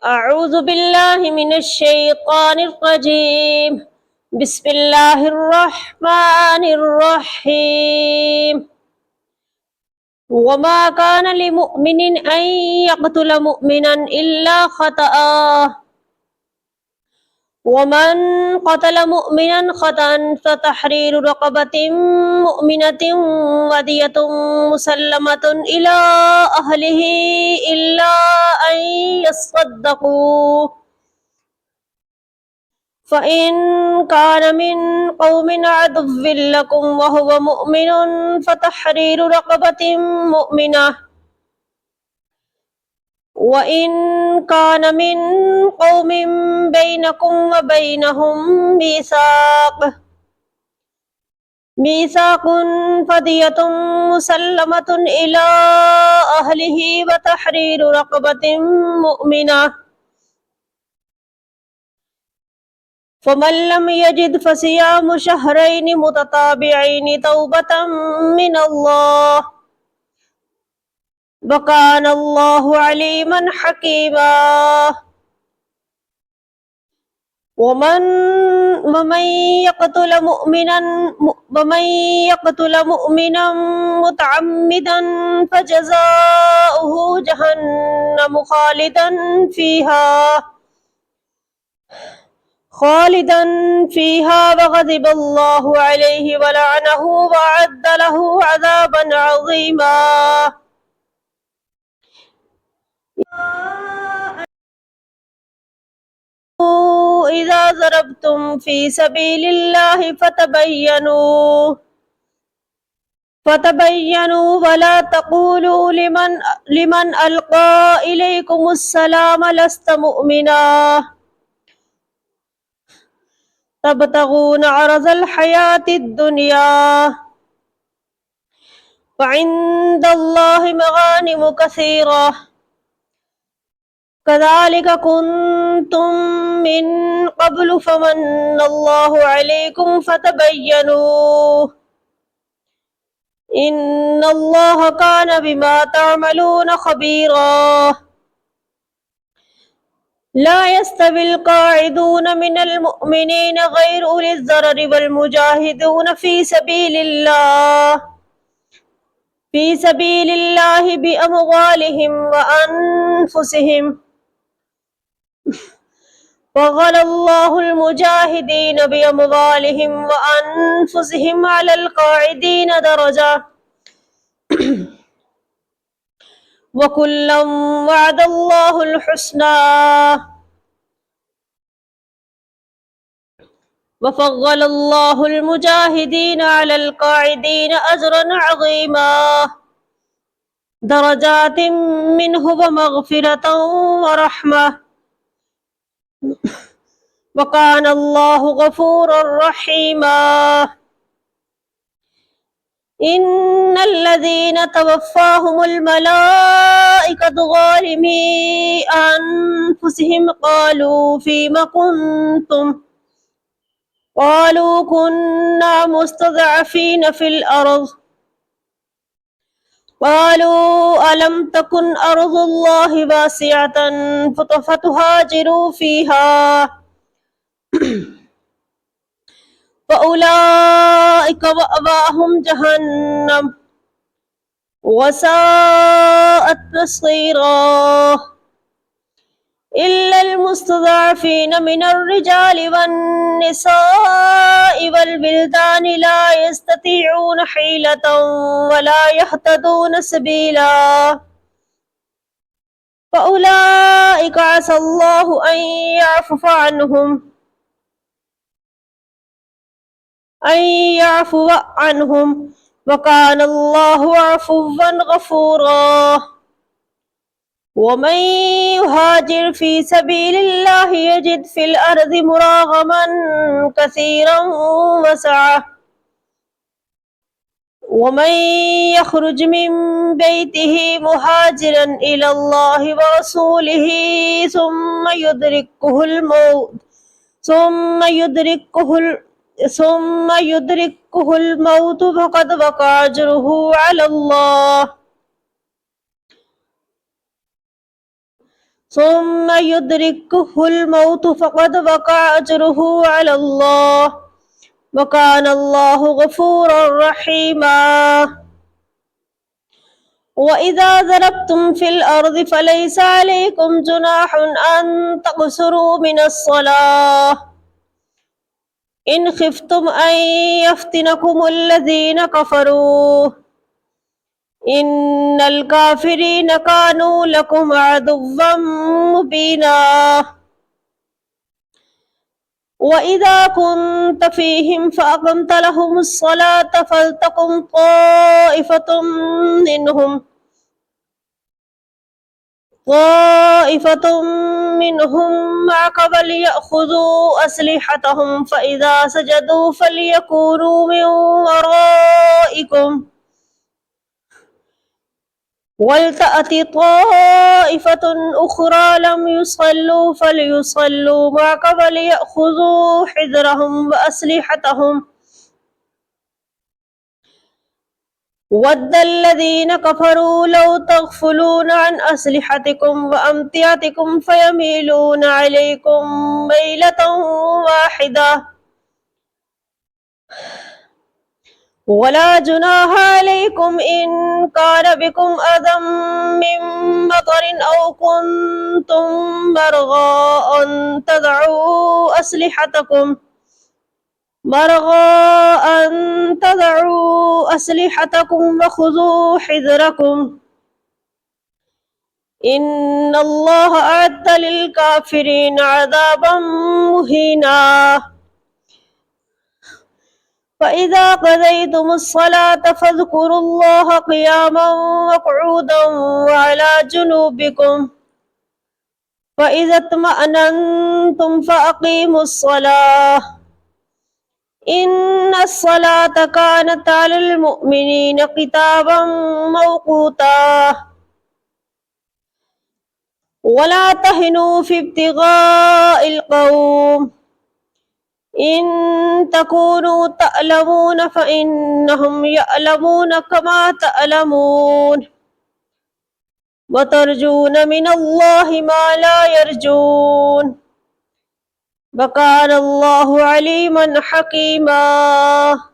أعوذ بالله من الشيطان الرجيم. بسم الله الرحمن الرحيم. وما كان لمؤمن أن يقتل مؤمنا إلا خطأ، ومن قتل مؤمنا خطأ فتحرير رقبة مؤمنة ودية مسلمة إلى أهله إلا أن يصدقوا، فإن كان من قوم عدو لكم وهو مؤمن فتحرير رقبة مؤمنة، وإن كان من قوم بينكم وبينهم ميثاق فدية مسلمة إلى أهله وتحرير رقبة مؤمنة، فمن لم يجد فصيام شهرين متتابعين توبة من الله، وكان الله عليما حكيما. ومن يقتل مؤمنا متعمدا فجزاؤه جهنم خالدا فيها وغضب الله عليه ولعنه وأعد له عذابا عظيما. إذا ضربتم في سبيل الله فتبينوا ولا تقولوا لمن ألقى إليكم السلام لست مؤمنا تبتغون عرض الحياة الدنيا وعند الله مغانم كثيرة كذلك كنتم من قبل فمن الله عليكم فتبينوا إن الله كان بما تعملون خبيرا. لا يستوي القاعدون من المؤمنين غير أولي الضرر والمجاهدون في سبيل الله بأموالهم وأنفسهم، فضل الله المجاهدين بأموالهم وأنفسهم على القاعدين درجة، وكلا وعد الله الحسنى، وفضل الله المجاهدين على القاعدين أجرا عظيما، درجات منه ومغفرة ورحمة، وكان الله غفورا رحيما. إن الذين توفاهم الملائكة ظالمي أنفسهم قالوا فيم كنتم قالوا كنا مستضعفين في الأرض قالوا ألم تكن أرض الله واسعة فتهاجروا فيها فأولئك مأواهم جهنم وساءت مصيرا إلا المستضعفين من الرجال والنساء والبلدان لا يستطيعون حيلة ولا يهتدون سبيلا فأولئك عسى الله أن يعفو عنهم وكان الله عفوا غفورا. ومن يهاجر في سبيل الله يجد في الأرض مراغما كثيرا وسعة، ومن يخرج من بيته مهاجرا إلى الله ورسوله ثم يدركه الموت فقد وقع أجره على الله ثم يدركه الموت فقد وقع أجره على الله وكان الله غفورا رحيما وإذا ضربتم في الأرض فليس عليكم جناح أن تقصروا من الصلاة إن خفتم أن يفتنكم الذين كفروا إن الكافرين كانوا لكم عدوا مبينا وإذا كنت فيهم فأقمت لهم الصلاة فلتقم طائفة منهم معك وليأخذوا أسلحتهم فإذا سجدوا فليكونوا من ورائكم ولتأت طائفة أخرى لم يصلوا فليصلوا معك وليأخذوا حذرهم وأسلحتهم ود الذين كفروا لو تغفلون عن أسلحتكم وأمتعتكم فيميلون عليكم ميلة واحدة ولا جناح عليكم إن كان بكم أذى من مطر أو كنتم مرضى أن تضعوا أسلحتكم وخذوا حذركم إن الله أعد للكافرين عذابا مهينا فإذا قضيتم الصلاة فاذكروا الله قياما وقعودا وعلى جنوبكم فإذا اطمأننتم فأقيموا الصلاة إن الصلاة كانت على المؤمنين كتابا موقوتا ولا تهنوا في ابتغاء القوم إن تكونوا تألمون فإنهم يألمون كما تألمون وترجون من الله ما لا يرجون وكان الله عليما حكيما